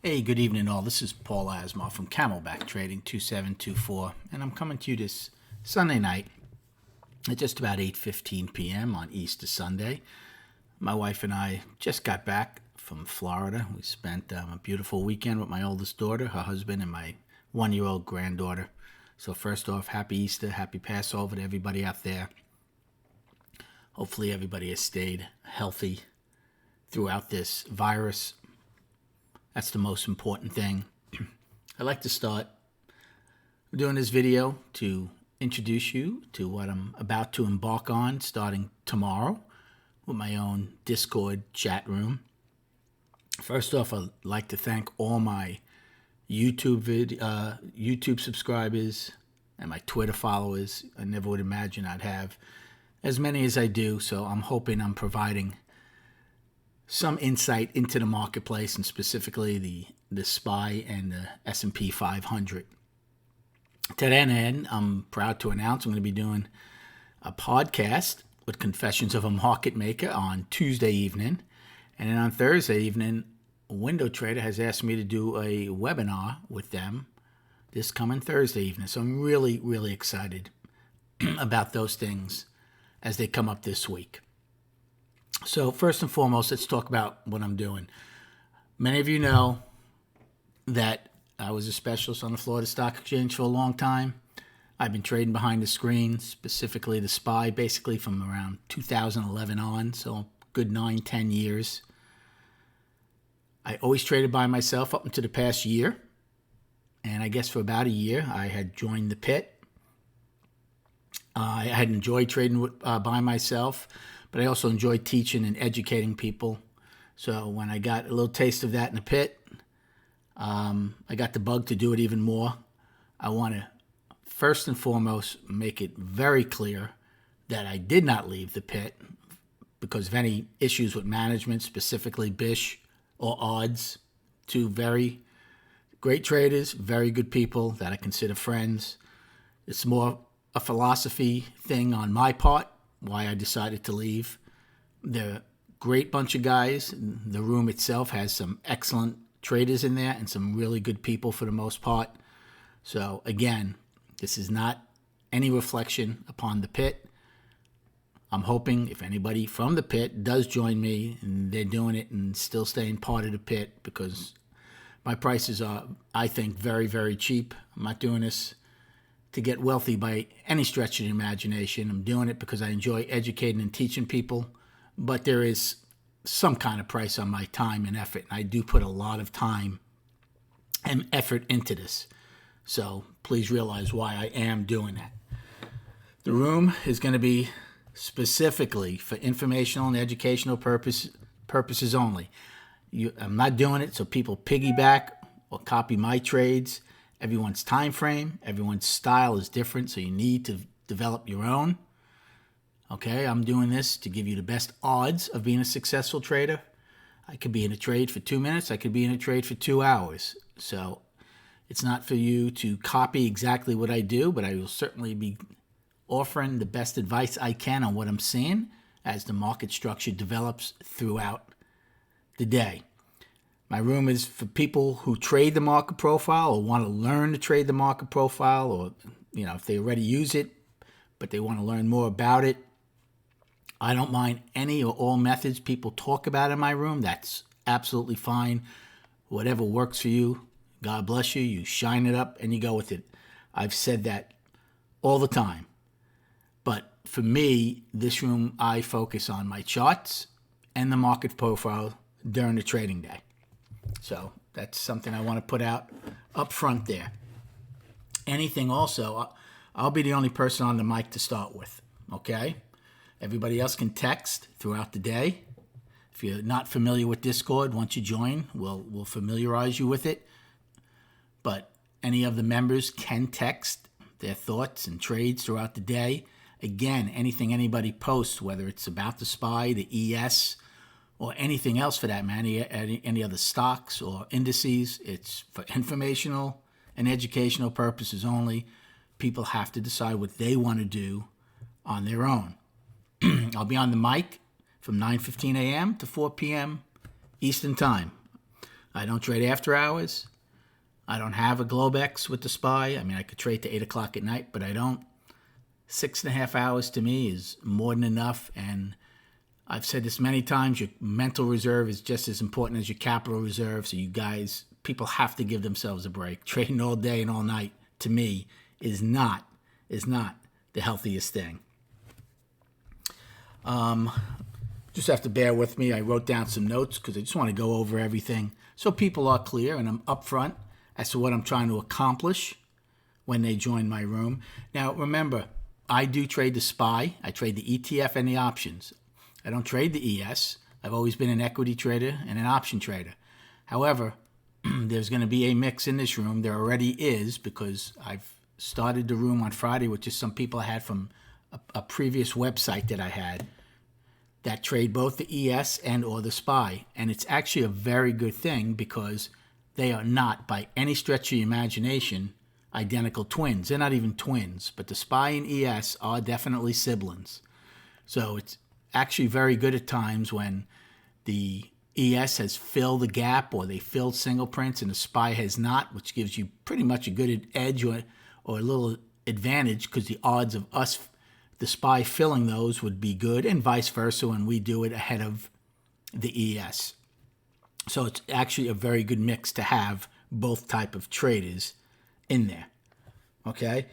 Hey, good evening, all. This is Paul Asmar from Camelback Trading 2724, and I'm coming to you this Sunday night at just about 8:15 p.m. on Easter Sunday. My wife and I just got back from Florida. We spent a beautiful weekend with my oldest daughter, her husband, and my one-year-old granddaughter. So first off, happy Easter, happy Passover to everybody out there. Hopefully everybody has stayed healthy throughout this virus. That's the most important thing. I'd like to start doing this video to introduce you to what I'm about to embark on starting tomorrow with my own Discord chat room. First off, I'd like to thank all my YouTube subscribers and my Twitter followers. I never would imagine I'd have as many as I do, so I'm hoping I'm providing some insight into the marketplace, and specifically the SPY and the S&P 500. To that end, I'm proud to announce I'm going to be doing a podcast with Confessions of a Market Maker on Tuesday evening. And then on Thursday evening, Window Trader has asked me to do a webinar with them this coming Thursday evening. So I'm really, really excited about those things as they come up this week. So first and foremost, let's talk about what I'm doing. Many of you know that I was a specialist on the Florida Stock Exchange for a long time. I've been trading behind the screen, specifically the SPY, basically from around 2011 on, so a good 9-10 years. I always traded by myself up until the past year. And I guess for about a year, I had joined the pit. I had enjoyed trading by myself, but I also enjoyed teaching and educating people. So when I got a little taste of that in the pit, I got the bug to do it even more. I want to first and foremost make it very clear that I did not leave the pit because of any issues with management, specifically Bish or Odds, two very great traders, very good people that I consider friends. It's more a philosophy thing on my part, why I decided to leave. They're a great bunch of guys. The room itself has some excellent traders in there and some really good people for the most part. So again, this is not any reflection upon the pit. I'm hoping if anybody from the pit does join me and they're doing it and still staying part of the pit, because my prices are, I think, very, very cheap. I'm not doing this to get wealthy by any stretch of the imagination. I'm doing it because I enjoy educating and teaching people, but there is some kind of price on my time and effort, and I do put a lot of time and effort into this. So please realize why I am doing that. The room is going to be specifically for informational and educational purposes only. I'm not doing it so people piggyback or copy my trades. Everyone's time frame, everyone's style is different, so you need to develop your own. Okay, I'm doing this to give you the best odds of being a successful trader. I could be in a trade for 2 minutes, I could be in a trade for 2 hours. So it's not for you to copy exactly what I do, but I will certainly be offering the best advice I can on what I'm seeing as the market structure develops throughout the day. My room is for people who trade the market profile or want to learn to trade the market profile, or if they already use it, but they want to learn more about it. I don't mind any or all methods people talk about in my room. That's absolutely fine. Whatever works for you, God bless you. You shine it up and you go with it. I've said that all the time. But for me, this room, I focus on my charts and the market profile during the trading day. So that's something I want to put out up front there. Anything also, I'll be the only person on the mic to start with, okay? Everybody else can text throughout the day. If you're not familiar with Discord, once you join, we'll familiarize you with it. But any of the members can text their thoughts and trades throughout the day. Again, anything anybody posts, whether it's about the SPY, the ES, or anything else for that matter, any other stocks or indices, it's for informational and educational purposes only. People have to decide what they want to do on their own. I'll be on the mic from 9:15 a.m. to 4 p.m. Eastern Time. I don't trade after hours. I don't have a Globex with the SPY. I mean, I could trade to 8 o'clock at night, but I don't. 6.5 hours to me is more than enough. And I've said this many times, your mental reserve is just as important as your capital reserve. So you guys, people have to give themselves a break. Trading all day and all night, to me, is not the healthiest thing. Just have to bear with me. I wrote down some notes because I just want to go over everything so people are clear and I'm upfront as to what I'm trying to accomplish when they join my room. Now, remember, I do trade the SPY. I trade the ETF and the options. I don't trade the ES. I've always been an equity trader and an option trader. However, there's going to be a mix in this room. There already is, because I've started the room on Friday with just some people I had from a previous website that I had that trade both the ES and or the SPY. And it's actually a very good thing because they are not, by any stretch of your imagination, identical twins. They're not even twins, but the SPY and ES are definitely siblings. So it's actually very good at times when the ES has filled the gap or they filled single prints and the SPY has not, which gives you pretty much a good edge or a little advantage, because the odds of us, the SPY, filling those would be good, and vice versa when we do it ahead of the ES. So it's actually a very good mix to have both type of traders in there. Okay.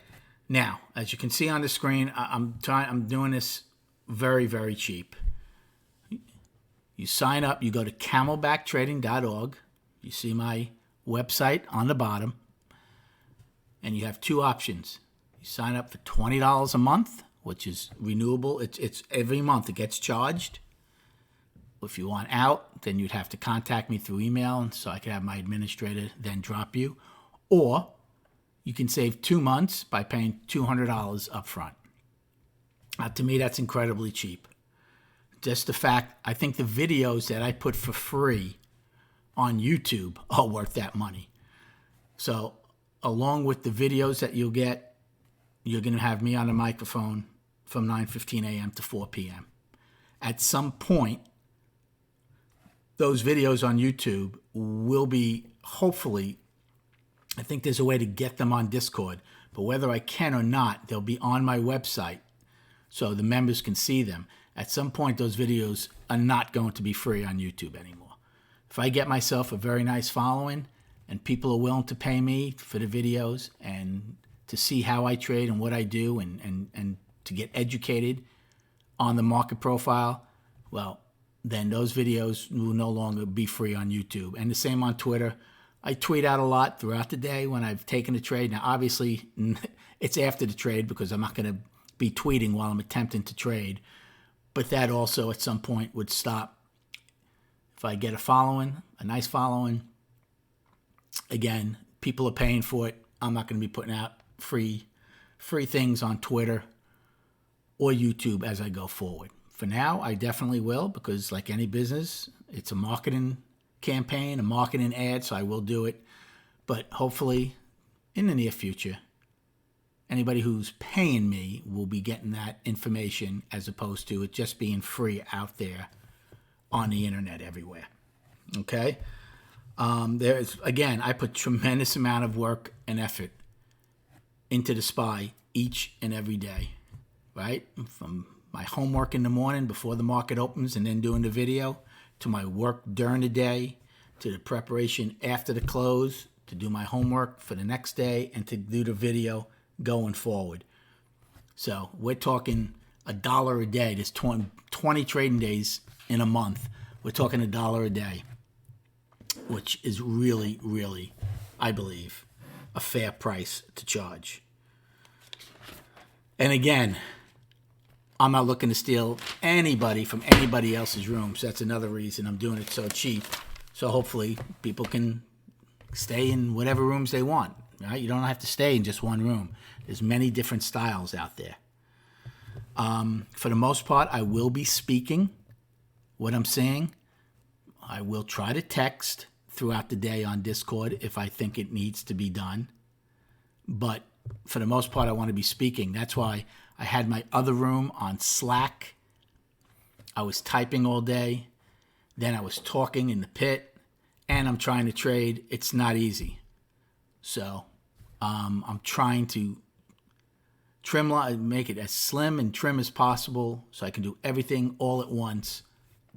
Now, as you can see on the screen, I'm doing this very, very cheap. You sign up, you go to camelbacktrading.org. You see my website on the bottom, and you have two options. You sign up for $20 a month, which is renewable. It's every month it gets charged. If you want out, then you'd have to contact me through email, and so I could have my administrator then drop you. Or you can save 2 months by paying $200 up front. To me, that's incredibly cheap. Just the fact, I think the videos that I put for free on YouTube are worth that money. So along with the videos that you'll get, you're going to have me on the microphone from 9:15 a.m. to 4 p.m. At some point, those videos on YouTube will be, hopefully, I think there's a way to get them on Discord, but whether I can or not, they'll be on my website so the members can see them. At some point, those videos are not going to be free on YouTube anymore. If I get myself a very nice following and people are willing to pay me for the videos and to see how I trade and what I do and to get educated on the market profile, well, then those videos will no longer be free on YouTube. And the same on Twitter. I tweet out a lot throughout the day when I've taken a trade. Now, obviously, it's after the trade because I'm not going to be tweeting while I'm attempting to trade. But that also at some point would stop. If I get a following, a nice following, again, people are paying for it. I'm not going to be putting out free things on Twitter or YouTube as I go forward. For now, I definitely will, because like any business, it's a marketing campaign, a marketing ad, so I will do it. But hopefully, in the near future, anybody who's paying me will be getting that information as opposed to it just being free out there on the internet everywhere. Okay? I put tremendous amount of work and effort into the SPY each and every day, right? From my homework in the morning before the market opens and then doing the video, to my work during the day, to the preparation after the close, to do my homework for the next day, and to do the video going forward. So we're talking $1 a day. There's 20 trading days in a month. We're talking $1 a day, which is really, really, I believe, a fair price to charge. And again, I'm not looking to steal anybody from anybody else's room. So that's another reason I'm doing it so cheap. So hopefully people can stay in whatever rooms they want. Right? You don't have to stay in just one room. There's many different styles out there. For the most part, I will be speaking what I'm saying. I will try to text throughout the day on Discord if I think it needs to be done. But for the most part, I want to be speaking. That's why I had my other room on Slack. I was typing all day. Then I was talking in the pit. and I'm trying to trade, it's not easy. So I'm trying to make it as slim and trim as possible so I can do everything all at once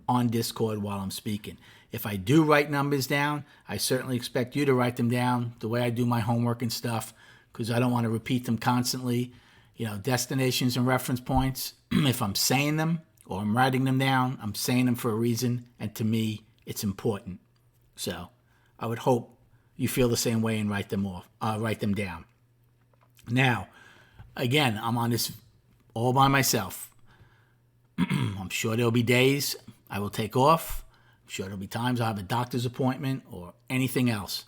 on Discord while I'm speaking. If I do write numbers down, I certainly expect you to write them down the way I do my homework and stuff, because I don't want to repeat them constantly. Destinations and reference points, if I'm saying them or I'm writing them down, I'm saying them for a reason, and to me, it's important. So I would hope you feel the same way and write them down. Now, again, I'm on this all by myself. I'm sure there'll be days I will take off. I'm sure there'll be times I'll have a doctor's appointment or anything else.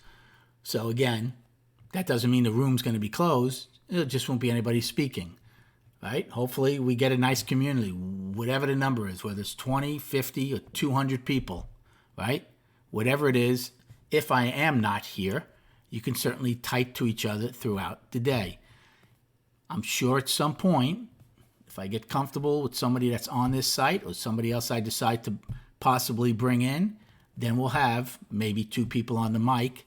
So again, that doesn't mean the room's going to be closed. It just won't be anybody speaking, right? Hopefully we get a nice community, whatever the number is, whether it's 20, 50, or 200 people, right? Whatever it is, if I am not here, you can certainly type to each other throughout the day. I'm sure at some point, if I get comfortable with somebody that's on this site or somebody else I decide to possibly bring in, then we'll have maybe 2 people on the mic.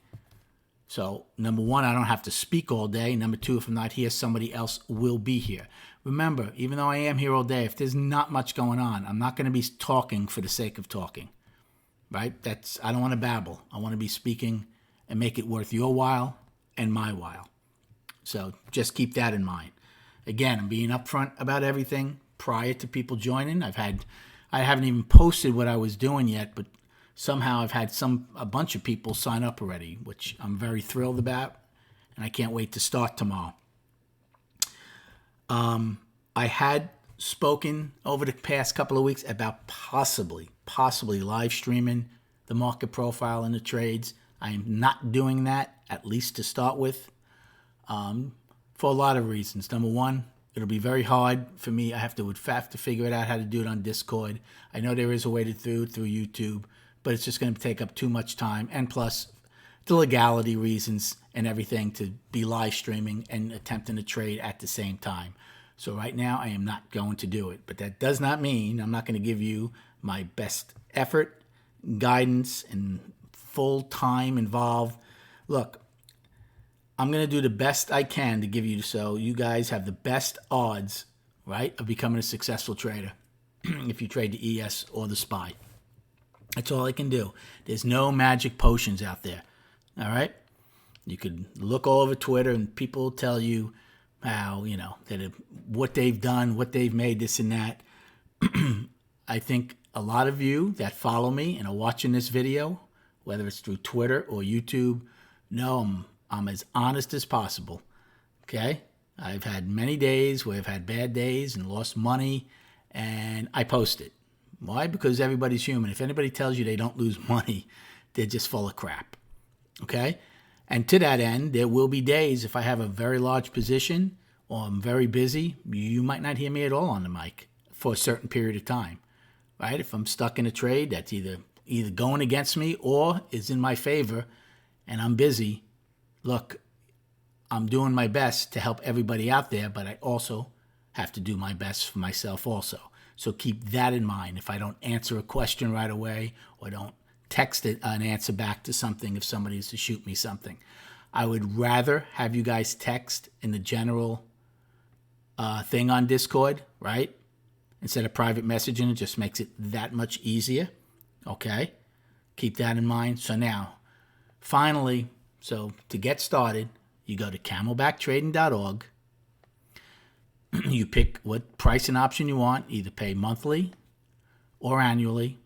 So, number 1, I don't have to speak all day. Number 2, if I'm not here, somebody else will be here. Remember, even though I am here all day, if there's not much going on, I'm not going to be talking for the sake of talking, right? I don't want to babble. I want to be speaking and make it worth your while and my while. So just keep that in mind. Again, I'm being upfront about everything prior to people joining. I haven't even posted what I was doing yet, but somehow I've had a bunch of people sign up already, which I'm very thrilled about, and I can't wait to start tomorrow. I had spoken over the past couple of weeks about possibly live streaming the market profile and the trades. I am not doing that, at least to start with, for a lot of reasons. Number 1, it'll be very hard for me. I have to figure it out how to do it on Discord. I know there is a way to do it through YouTube, but it's just going to take up too much time. And plus, the legality reasons and everything to be live streaming and attempting to trade at the same time. So right now, I am not going to do it. But that does not mean I'm not going to give you my best effort, guidance, and full time involved. Look, I'm going to do the best I can to give you so you guys have the best odds, right, of becoming a successful trader if you trade the ES or the SPY. That's all I can do. There's no magic potions out there, all right? You could look all over Twitter and people tell you how, what they've done, what they've made, this and that. I think a lot of you that follow me and are watching this video, whether it's through Twitter or YouTube, know I'm as honest as possible, okay? I've had many days where I've had bad days and lost money, and I post it. Why? Because everybody's human. If anybody tells you they don't lose money, they're just full of crap, okay? And to that end, there will be days if I have a very large position or I'm very busy, you might not hear me at all on the mic for a certain period of time, right? If I'm stuck in a trade that's either going against me or is in my favor and I'm busy, look, I'm doing my best to help everybody out there, but I also have to do my best for myself also. So keep that in mind. If I don't answer a question right away or don't text an answer back to something if somebody is to shoot me something, I would rather have you guys text in the general thing on Discord, right? Instead of private messaging, it just makes it that much easier. Okay? Keep that in mind. So now, finally, so to get started, you go to camelbacktrading.org. You pick what price and option you want, either pay monthly or annually.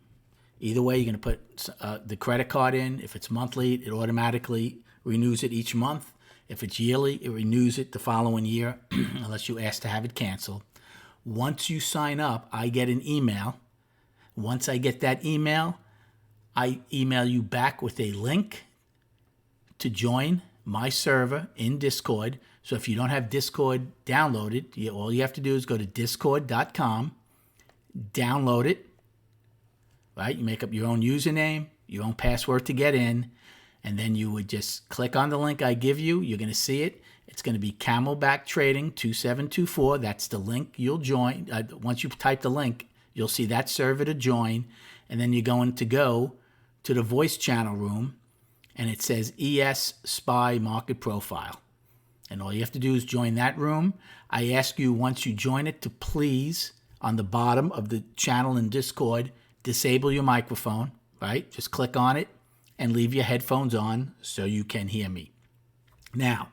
Either way, you're going to put the credit card in. If it's monthly, it automatically renews it each month. If it's yearly, it renews it the following year, unless you ask to have it canceled. Once you sign up, I get an email. Once I get that email, I email you back with a link to join my server in Discord. So if you don't have Discord downloaded, all you have to do is go to discord.com, download it, right? You make up your own username, your own password to get in, and then you would just click on the link I give you. You're going to see it. It's going to be Camelback Trading 2724. That's the link you'll join. Once you type the link, you'll see that server to join, and then you're going to go to the voice channel room, and it says ES Spy Market Profile. And all you have to do is join that room. I ask you, once you join it, to please, on the bottom of the channel in Discord, disable your microphone, right? Just click on it and leave your headphones on so you can hear me. Now,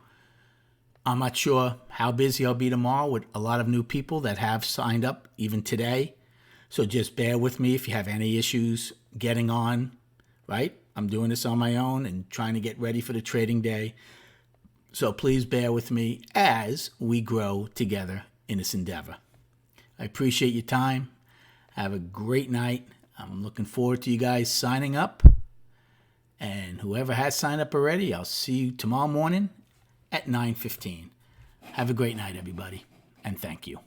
I'm not sure how busy I'll be tomorrow with a lot of new people that have signed up even today. So just bear with me if you have any issues getting on, right? I'm doing this on my own and trying to get ready for the trading day. So please bear with me as we grow together in this endeavor. I appreciate your time. Have a great night. I'm looking forward to you guys signing up. And whoever has signed up already, I'll see you tomorrow morning at 9:15. Have a great night, everybody, and thank you.